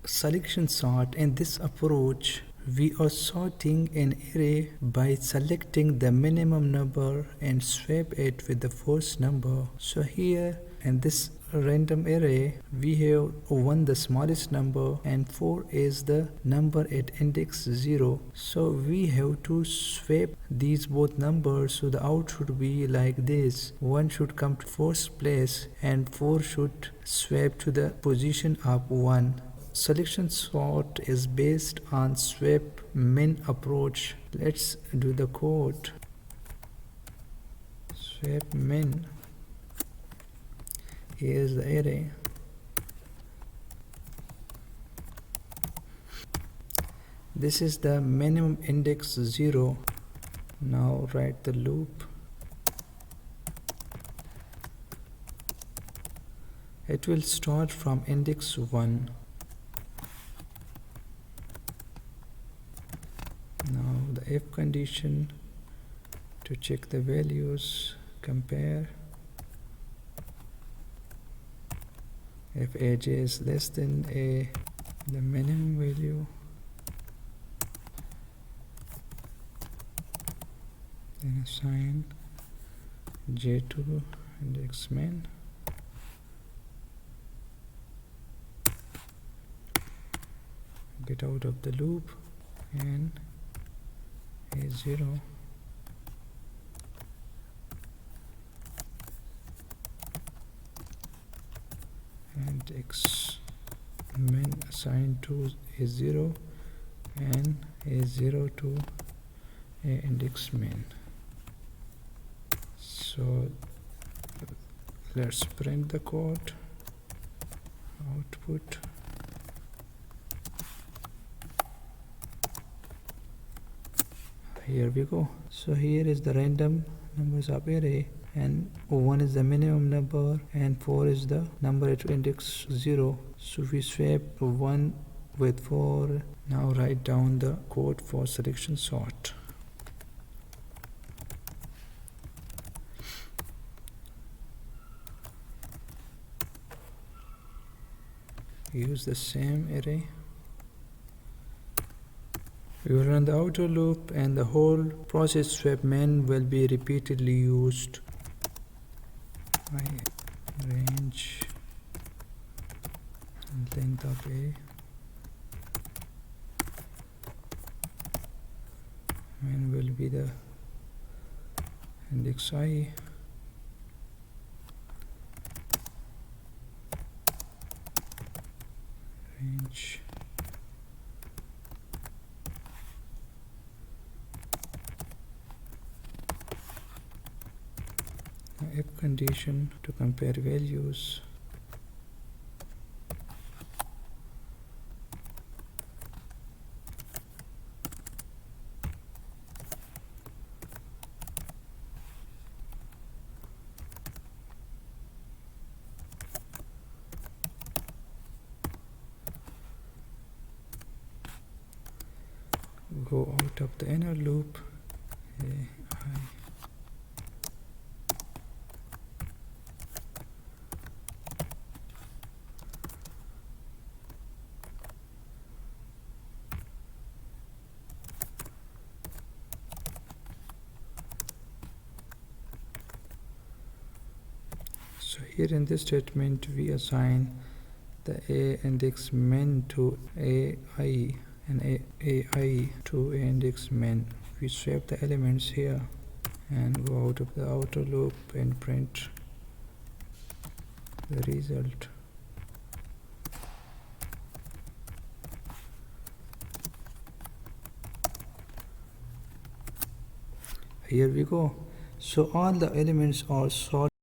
selection sort. In this approach, we are sorting an array by selecting the minimum number and swap it with the first number. So here in this random array, we have 1 the smallest number and 4 is the number at index 0. So we have to swap these both numbers, so the output should be like this. 1 should come to first place and 4 should swap to the position of 1. Selection sort is based on swap min approach. Let's do the code. Swap min. Here is the array. This is the minimum index 0. Now write the loop. It will start from index 1. Now the if condition to check the values, compare. If aj is less than a, the minimum value, then assign j to index min. Get out of the loop and a0. And x min assigned to a0 and a0 to a index min. So let's print the code output. Here we go. So here is the random numbers of array, and 1 is the minimum number and 4 is the number at index 0. So we swap 1 with 4. Now write down the code for selection sort. Use the same array. We will run the outer loop and the whole process swap min will be repeatedly used. Range and length of a. Min will be the index I. Range. If condition to compare values. Go out of the inner loop. So here in this statement we assign the a index min to ai and ai to a index min. We swap the elements here and go out of the outer loop and print the result. Here we go. So all the elements are sorted.